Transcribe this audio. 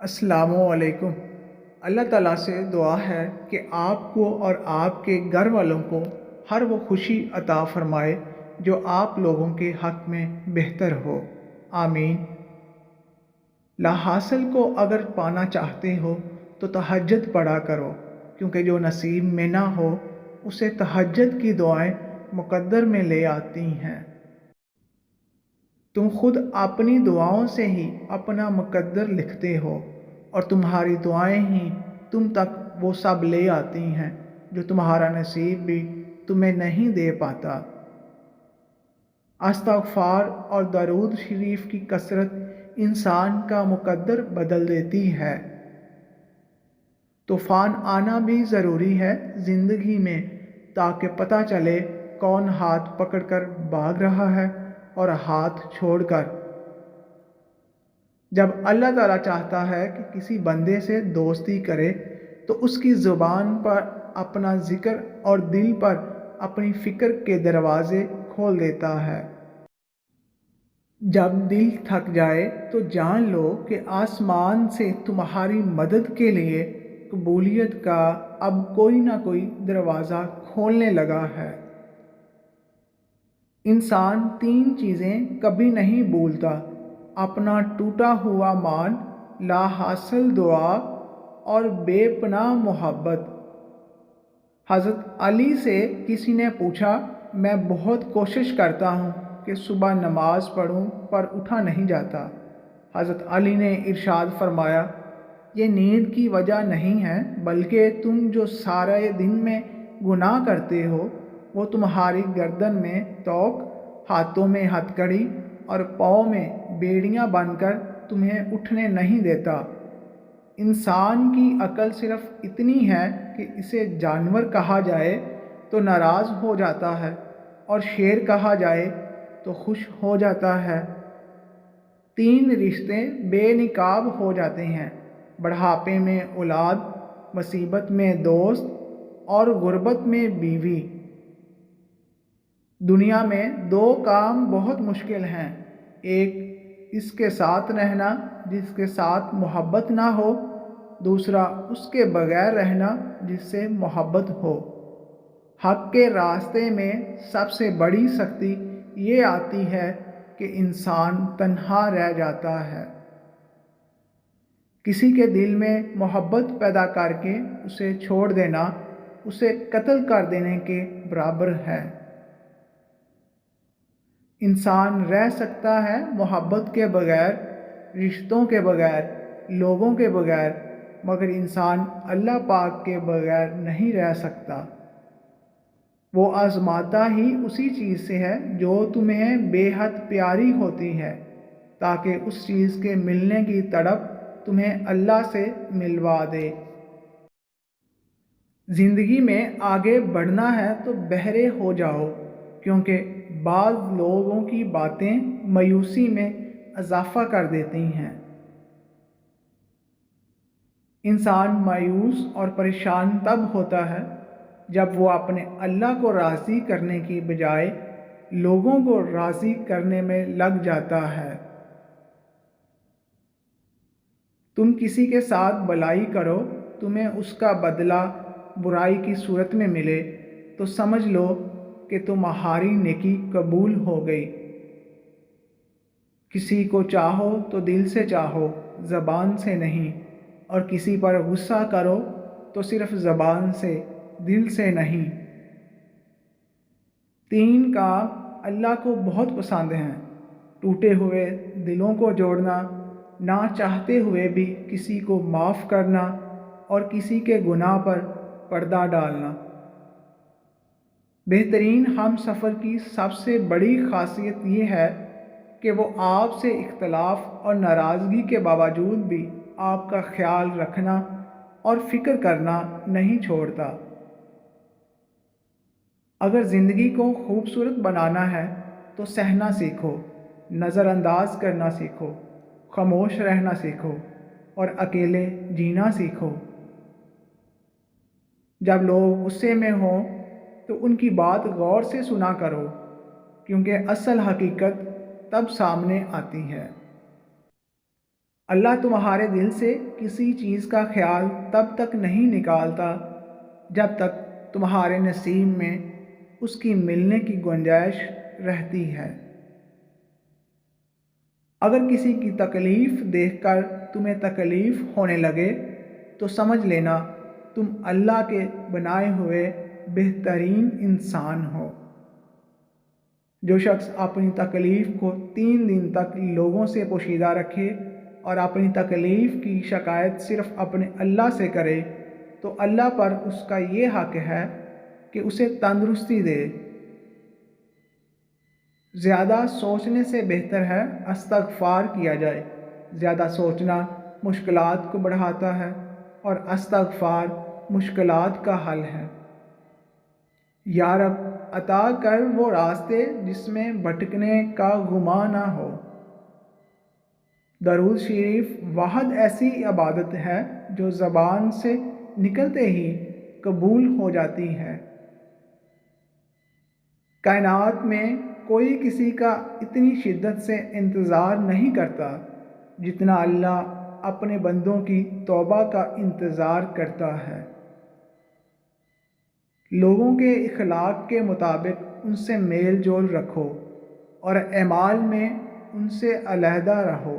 السلام علیکم۔ اللہ تعالیٰ سے دعا ہے کہ آپ کو اور آپ کے گھر والوں کو ہر وہ خوشی عطا فرمائے جو آپ لوگوں کے حق میں بہتر ہو، آمین۔ لا حاصل کو اگر پانا چاہتے ہو تو تہجد پڑھا کرو، کیونکہ جو نصیب میں نہ ہو اسے تہجد کی دعائیں مقدر میں لے آتی ہیں۔ تم خود اپنی دعاؤں سے ہی اپنا مقدر لکھتے ہو، اور تمہاری دعائیں ہی تم تک وہ سب لے آتی ہیں جو تمہارا نصیب بھی تمہیں نہیں دے پاتا۔ استغفار اور درود شریف کی کثرت انسان کا مقدر بدل دیتی ہے۔ طوفان آنا بھی ضروری ہے زندگی میں، تاکہ پتہ چلے کون ہاتھ پکڑ کر بھاگ رہا ہے اور ہاتھ چھوڑ کر۔ جب اللہ تعالیٰ چاہتا ہے کہ کسی بندے سے دوستی کرے تو اس کی زبان پر اپنا ذکر اور دل پر اپنی فکر کے دروازے کھول دیتا ہے۔ جب دل تھک جائے تو جان لو کہ آسمان سے تمہاری مدد کے لیے قبولیت کا اب کوئی نہ کوئی دروازہ کھولنے لگا ہے۔ انسان تین چیزیں کبھی نہیں بھولتا: اپنا ٹوٹا ہوا مان، لا حاصل دعا اور بے پناہ محبت۔ حضرت علی سے کسی نے پوچھا، میں بہت کوشش کرتا ہوں کہ صبح نماز پڑھوں پر اٹھا نہیں جاتا۔ حضرت علی نے ارشاد فرمایا، یہ نیند کی وجہ نہیں ہے، بلکہ تم جو سارے دن میں گناہ کرتے ہو وہ تمہاری گردن میں طوق، ہاتھوں میں ہتھ کڑی اور پاؤں میں بیڑیاں بن کر تمہیں اٹھنے نہیں دیتا۔ انسان کی عقل صرف اتنی ہے کہ اسے جانور کہا جائے تو ناراض ہو جاتا ہے اور شیر کہا جائے تو خوش ہو جاتا ہے۔ تین رشتے بے نقاب ہو جاتے ہیں: بڑھاپے میں اولاد، مصیبت میں دوست اور غربت میں بیوی۔ دنیا میں دو کام بہت مشکل ہیں: ایک اس کے ساتھ رہنا جس کے ساتھ محبت نہ ہو، دوسرا اس کے بغیر رہنا جس سے محبت ہو۔ حق کے راستے میں سب سے بڑی سختی یہ آتی ہے کہ انسان تنہا رہ جاتا ہے۔ کسی کے دل میں محبت پیدا کر کے اسے چھوڑ دینا اسے قتل کر دینے کے برابر ہے۔ انسان رہ سکتا ہے محبت کے بغیر، رشتوں کے بغیر، لوگوں کے بغیر، مگر انسان اللہ پاک کے بغیر نہیں رہ سکتا۔ وہ آزماتا ہی اسی چیز سے ہے جو تمہیں بے حد پیاری ہوتی ہے، تاکہ اس چیز کے ملنے کی تڑپ تمہیں اللہ سے ملوا دے۔ زندگی میں آگے بڑھنا ہے تو بہرے ہو جاؤ، کیونکہ بعض لوگوں کی باتیں مایوسی میں اضافہ کر دیتی ہیں۔ انسان مایوس اور پریشان تب ہوتا ہے جب وہ اپنے اللہ کو راضی کرنے کی بجائے لوگوں کو راضی کرنے میں لگ جاتا ہے۔ تم کسی کے ساتھ بھلائی کرو، تمہیں اس کا بدلہ برائی کی صورت میں ملے تو سمجھ لو کہ تمہاری نیکی قبول ہو گئی۔ کسی کو چاہو تو دل سے چاہو، زبان سے نہیں، اور کسی پر غصہ کرو تو صرف زبان سے، دل سے نہیں۔ تین کام اللہ کو بہت پسند ہیں: ٹوٹے ہوئے دلوں کو جوڑنا، نہ چاہتے ہوئے بھی کسی کو معاف کرنا، اور کسی کے گناہ پر پردہ ڈالنا۔ بہترین ہم سفر کی سب سے بڑی خاصیت یہ ہے کہ وہ آپ سے اختلاف اور ناراضگی کے باوجود بھی آپ کا خیال رکھنا اور فکر کرنا نہیں چھوڑتا۔ اگر زندگی کو خوبصورت بنانا ہے تو سہنا سیکھو، نظر انداز کرنا سیکھو، خاموش رہنا سیکھو اور اکیلے جینا سیکھو۔ جب لوگ غصے میں ہوں تو ان کی بات غور سے سنا کرو، کیونکہ اصل حقیقت تب سامنے آتی ہے۔ اللہ تمہارے دل سے کسی چیز کا خیال تب تک نہیں نکالتا جب تک تمہارے نصیب میں اس کی ملنے کی گنجائش رہتی ہے۔ اگر کسی کی تکلیف دیکھ کر تمہیں تکلیف ہونے لگے تو سمجھ لینا تم اللہ کے بنائے ہوئے بہترین انسان ہو۔ جو شخص اپنی تکلیف کو 3 دن تک لوگوں سے پوشیدہ رکھے اور اپنی تکلیف کی شکایت صرف اپنے اللہ سے کرے تو اللہ پر اس کا یہ حق ہے کہ اسے تندرستی دے۔ زیادہ سوچنے سے بہتر ہے استغفار کیا جائے۔ زیادہ سوچنا مشکلات کو بڑھاتا ہے اور استغفار مشکلات کا حل ہے۔ یا رب عطا کر وہ راستے جس میں بھٹکنے کا گمان نہ ہو۔ درود شریف واحد ایسی عبادت ہے جو زبان سے نکلتے ہی قبول ہو جاتی ہے۔ کائنات میں کوئی کسی کا اتنی شدت سے انتظار نہیں کرتا جتنا اللہ اپنے بندوں کی توبہ کا انتظار کرتا ہے۔ لوگوں کے اخلاق کے مطابق ان سے میل جول رکھو اور اعمال میں ان سے علیحدہ رہو۔